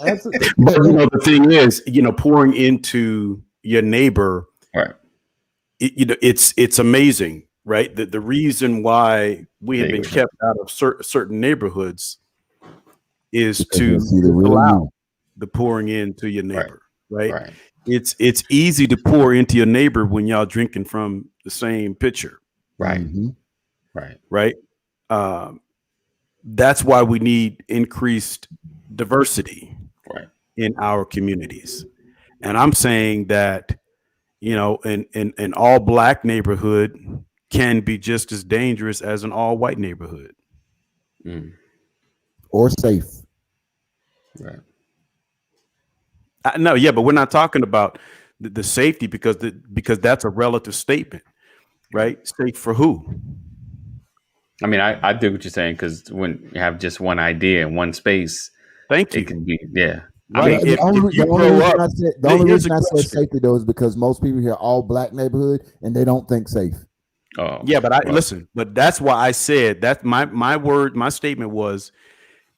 That's But the thing is, pouring into your neighbor, Right. it's amazing, right? The reason why we have There you been go. kept out of certain neighborhoods is because to they'll see the real allow you. the pouring into your neighbor, right? Right. It's easy to pour into your neighbor when y'all drinking from the same pitcher, Right. Mhm. Right. right? That's why we need increased diversity Right. in our communities. And I'm saying that, an all black neighborhood can be just as dangerous as an all white neighborhood. Mm. Or safe. Right. No, yeah, but we're not talking about the safety because that's a relative statement, right? Safe for who? I mean, I do what you're saying, because when you have just one idea in one space, Thank you. it can be, yeah. Right. I mean, If you the only grow reason up, I said, the only here's reason a I said question. safety though is because most people hear all black neighborhood and they don't think safe. oh, Yeah, but well, listen, but that's why I said that my statement was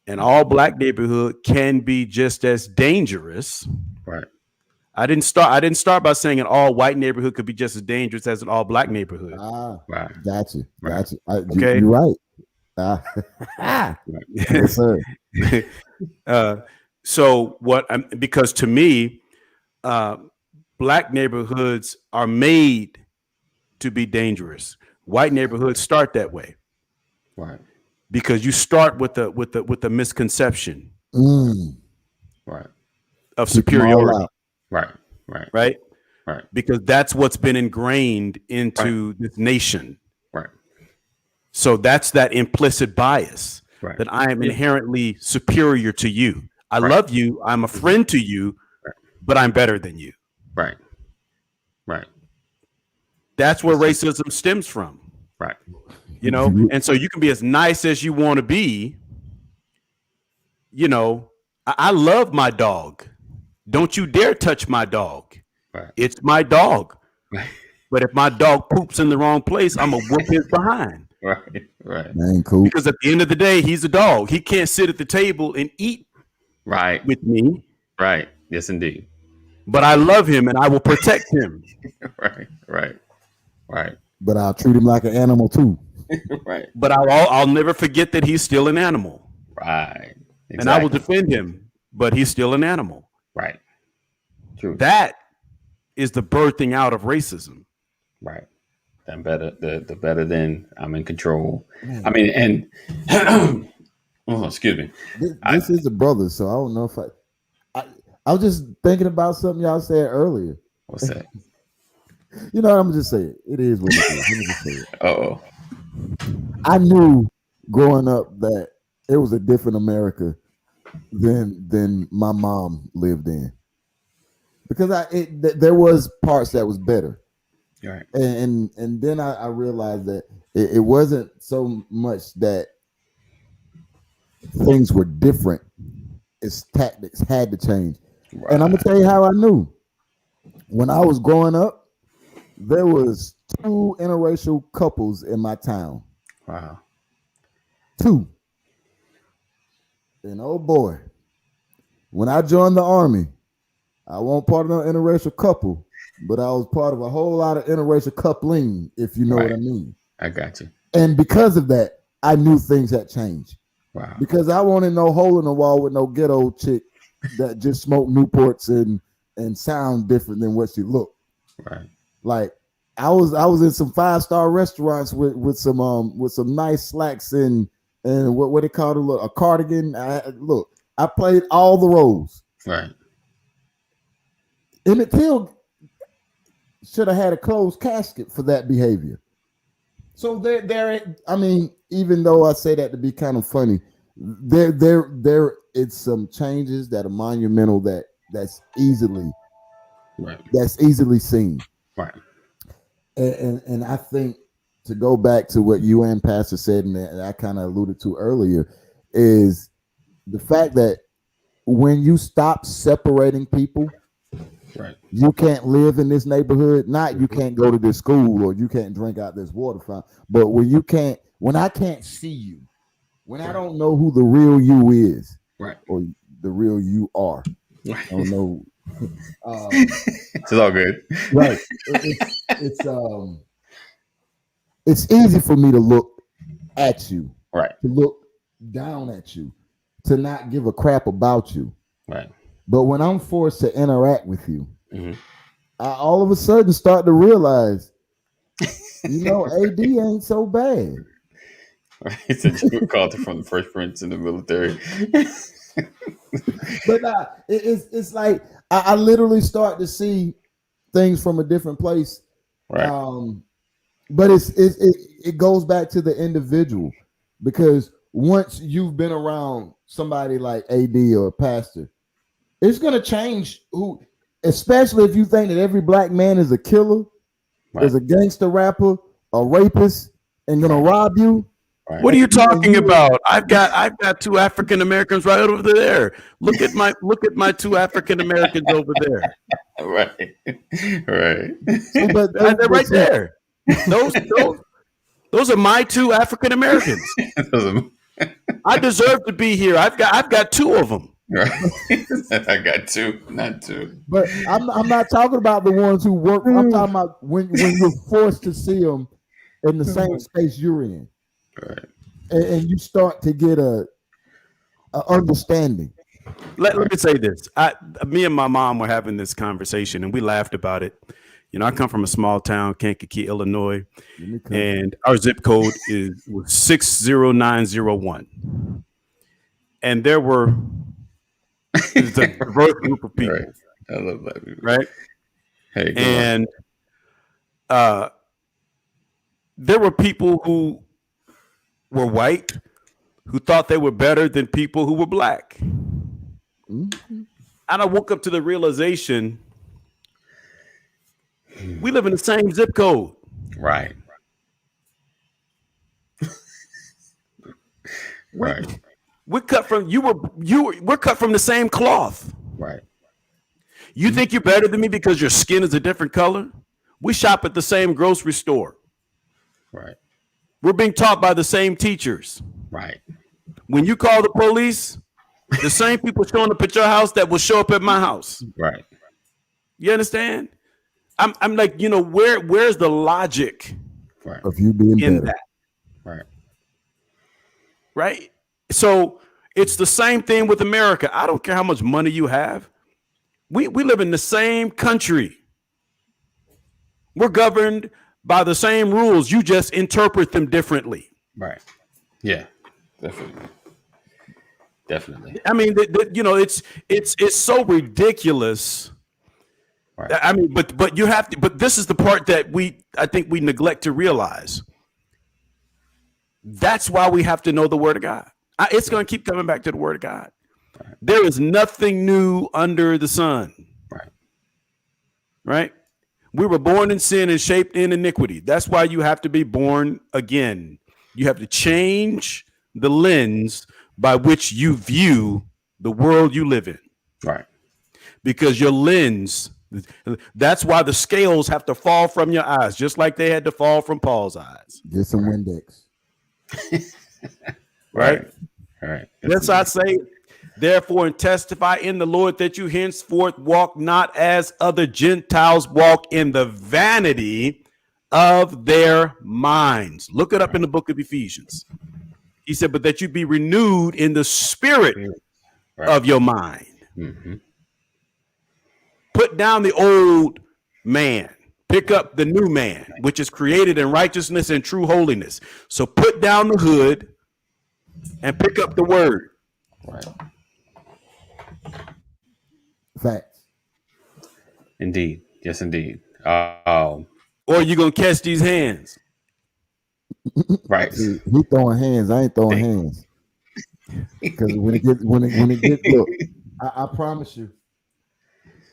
an all black neighborhood can be just as dangerous. right. I didn't start by saying an all white neighborhood could be just as dangerous as an all black neighborhood. Right. Gotcha. Right. Okay. You're right. Yes, sir. So because to me, black neighborhoods are made to be dangerous. White neighborhoods start that way Right. because you start with the misconception Right. of Keep 'em all superiority, out. Right. Right. right? Right. Because that's what's been ingrained into this nation. Right. So that's that implicit bias Right. that I am inherently superior to you. I love you. I'm a friend to you, but I'm better than you. Right. Right. That's where racism stems from, Right. And so you can be as nice as you want to be. I love my dog. Don't you dare touch my dog. Right. It's my dog. Right. But if my dog poops in the wrong place, I'm going to whoop his behind. Right. Right. That ain't cool. Because at the end of the day, he's a dog. He can't sit at the table and eat Right. with me, Right. Yes, indeed. but I love him and I will protect him. Right. Right. Right. But I'll treat him like an animal too. Right. But I'll never forget that he's still an animal. Right. Exactly. And I will defend him, but he's still an animal. Right. True. That is the birthing out of racism. Right. I'm better. The better than I'm in control. I mean, and oh, excuse me. This is the brothers, so I don't know if I was just thinking about something y'all said earlier. What's that? You know what, I'm just saying it is what it is. Let me just say it. Oh. I knew growing up that it was a different America than my mom lived in, because there was parts that was better, Right. and then I realized that it wasn't so much that things were different; its tactics had to change. Right. And I'm gonna tell you how I knew. When I was growing up, there was 2 interracial couples in my town. Wow. 2. And oh boy, when I joined the army, I wasn't part of an interracial couple, but I was part of a whole lot of interracial coupling, if you know what I mean. I got you. And because of that, I knew things had changed. Wow. Because I wanted no hole in the wall with no ghetto chick that just smoked Newports and sound different than what she looked. Right. Like I was in some 5-star restaurants with some nice slacks and what they call it, a cardigan. I played all the roles. Right. Emmett Till should have had a closed casket for that behavior. So there. I mean, even though I say that to be kind of funny, there it's some changes that are monumental that's easily seen. Right. And I think, to go back to what you and Pastor said, and I kind of alluded to earlier, is the fact that when you stop separating people, right, you can't live in this neighborhood. Not you can't go to this school or you can't drink out this water fountain, but when I can't see you, when I don't know who the real you is, right, or the real you are, right. I don't know. It's all good. Right. It's easy for me to look at you, right, to look down at you, to not give a crap about you. Right. But when I'm forced to interact with you, mm-hmm. I all of a sudden start to realize, AD ain't so bad. Right. It's a joke called from the Fresh Prince in the military. But it's like I literally start to see things from a different place. Right. But it goes back to the individual, because once you've been around somebody like AD or a pastor, it's gonna change who, especially if you think that every black man is a killer, is a gangster rapper, a rapist, and gonna rob you. Right. What are you talking about? I've got 2 African Americans right over there. Look at my 2 African Americans over there. Right. Right. But they're right there. Those are my 2 African Americans. I deserve to be here. I've got 2 of them. Right. I got 2, not 2. But I'm not talking about the ones who work. I'm talking about when you're forced to see them in the same space you're in. Right. And you start to get a understanding. Let me say this. Me and my mom were having this conversation, and we laughed about it. I come from a small town, Kankakee, Illinois, and our zip code was 60901. And there were a diverse group of people. Right. I love that. Right. Hey. And there were people who were white who thought they were better than people who were black. Mm-hmm. And I woke up to the realization we live in the same zip code. Right. Right. We're cut from we're cut from the same cloth. Right. You think you're better than me because your skin is a different color? We shop at the same grocery store. Right. We're being taught by the same teachers. Right. When you call the police, the same people showing up at your house that will show up at my house. Right. You understand? I'm like, where's the logic of you being in better? that? Right. Right. So it's the same thing with America. I don't care how much money you have. We live in the same country. We're governed by the same rules. You just interpret them differently. Right. Yeah. Definitely. I mean, it's so ridiculous. Right. I mean, but you have to. But this is the part that I think we neglect to realize. That's why we have to know the Word of God. It's going to keep coming back to the Word of God. Right. There is nothing new under the sun. Right. Right. We were born in sin and shaped in iniquity. That's why you have to be born again. You have to change the lens by which you view the world you live in. Right. Because your lens, that's why the scales have to fall from your eyes, just like they had to fall from Paul's eyes. Get some Windex. Right. Right. That's why I say Therefore, and testify in the Lord that you henceforth walk not as other Gentiles walk, in the vanity of their minds. Look it up in the book of Ephesians. He said, but that you be renewed in the spirit of your mind. Mm-hmm. Put down the old man. Pick up the new man, which is created in righteousness and true holiness. So put down the hood and pick up the word. Right. Facts. Indeed. Yes, indeed. Or you're going to catch these hands. Right. See, he throwing hands. I ain't throwing hands. Because when it gets, look, I promise you,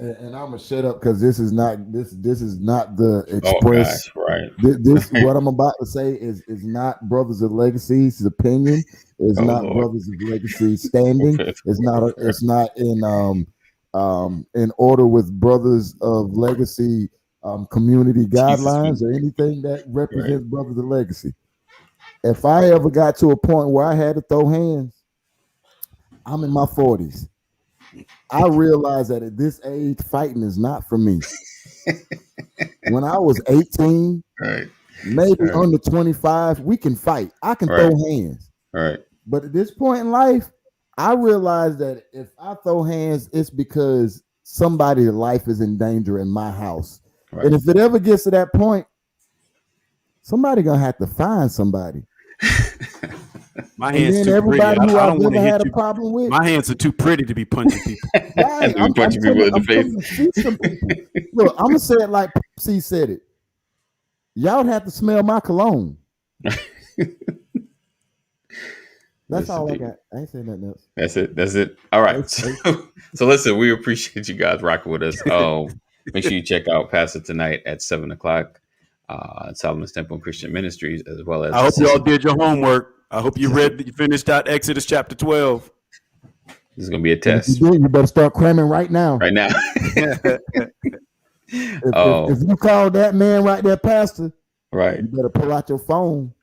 and I'm gonna shut up because this is not the express. Oh, gosh, right. This what I'm about to say is not Brothers of Legacy's opinion. It's not Lord. Brothers of Legacy standing. It's not in order with Brothers of Legacy community guidelines or anything that represents Brothers of Legacy. If I ever got to a point where I had to throw hands, I'm in my 40s. I realized that at this age, fighting is not for me. When I was 18, maybe under 25, we can fight. I can throw hands. Right. But at this point in life, I realized that if I throw hands, it's because somebody's life is in danger in my house. Right. And if it ever gets to that point, somebody gonna have to find somebody. My hands too pretty. I don't want to hit you. Problem with. My hands are too pretty to be punching people. Right. I'm punching people in the face. Look, I'm gonna say it like C said it. Y'all would have to smell my cologne. That's all I got. I ain't saying nothing else. That's it. All right. So listen, we appreciate you guys rocking with us. Make sure you check out Pastor tonight at 7:00 at Solomon's Temple Christian Ministries, as well as. I hope you all did your homework. I hope you finished out Exodus chapter 12. This is going to be a test. If you did, you better start cramming right now. Right now. If you call that man right there, Pastor, right, you better pull out your phone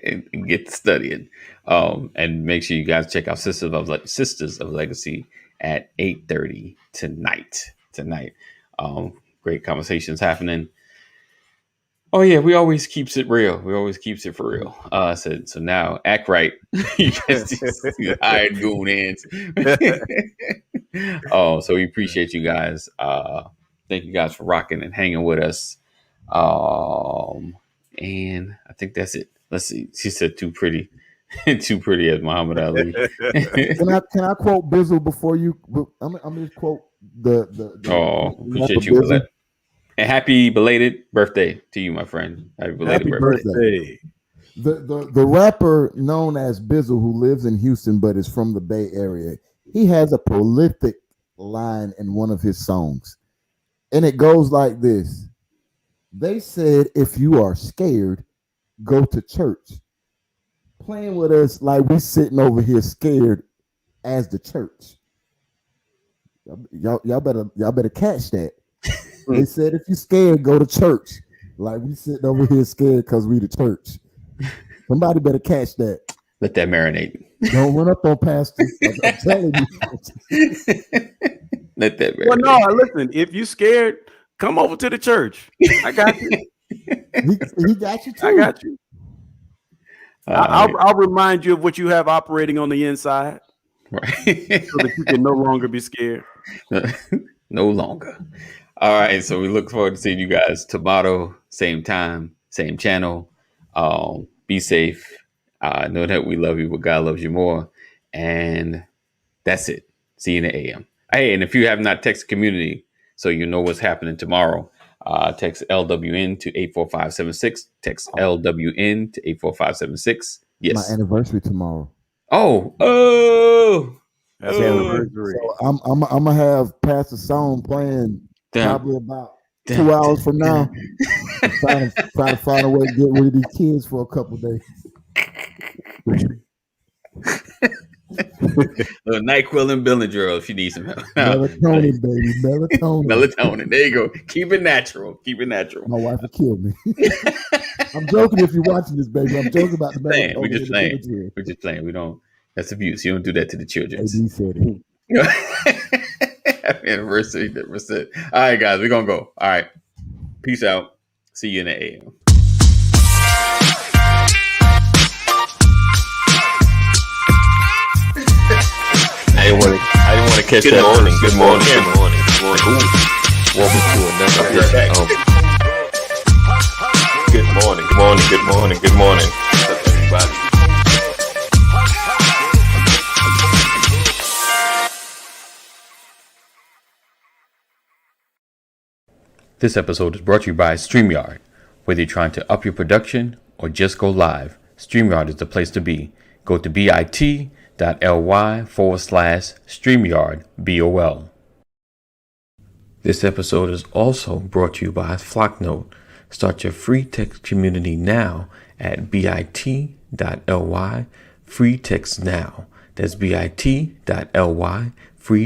and get studying. And make sure you guys check out Sisters of Legacy at 8:30 tonight. Great conversations happening. Oh yeah, we always keeps it real. We always keeps it for real. So now act right. You guys hired goon hands. So we appreciate you guys. Thank you guys for rocking and hanging with us. And I think that's it. Let's see. She said too pretty. Too pretty as Muhammad Ali. Can I quote Bizzle before you? I'm gonna just quote the appreciate you for that. And happy belated birthday to you, my friend. Happy belated birthday. The rapper known as Bizzle, who lives in Houston but is from the Bay Area, he has a prolific line in one of his songs. And it goes like this. They said, if you are scared, go to church. Playing with us like we sitting over here scared as the church. Y'all better catch that. They said, if you're scared, go to church. Like we sitting over here scared because we the church. Somebody better catch that. Let that marinate. Don't run up on Pastor. I'm telling you. Let that marinate. Well, no, listen. If you scared, come over to the church. I got you. He got you too. I got you. I'll remind you of what you have operating on the inside, right? So that you can no longer be scared. No longer. All right, so we look forward to seeing you guys tomorrow, same time, same channel. Be safe. Know that we love you, but God loves you more. And that's it. See you in the AM. Hey, and if you have not texted community, so you know what's happening tomorrow, text LWN to 84576. Text LWN to 84576. Yes. My anniversary tomorrow. Oh. That's anniversary. So I'm gonna have Pastor Song playing. Probably about 2 hours from now. trying to find a way to get rid of these kids for a couple days. NyQuil and Benadryl if you need some help. Melatonin, baby. Melatonin. There you go. Keep it natural. My wife will kill me. I'm joking if you're watching this, baby. I'm joking about the melatonin. We're just playing. We don't. That's abuse. You don't do that to the children. AD said it. Happy anniversary. Never said. All right, guys, we're gonna go. All right. Peace out. See you in the AM. I didn't want to catch Good that. morning, Good morning. Good morning. Good morning. Welcome to another edition of Good morning. Good morning. Good morning. Good morning. What's up, everybody? This episode is brought to you by StreamYard. Whether you're trying to up your production or just go live, StreamYard is the place to be. Go to bit.ly/StreamYard BOL. This episode is also brought to you by Flocknote. Start your free text community now at bit.ly/free text now. That's bit.ly/free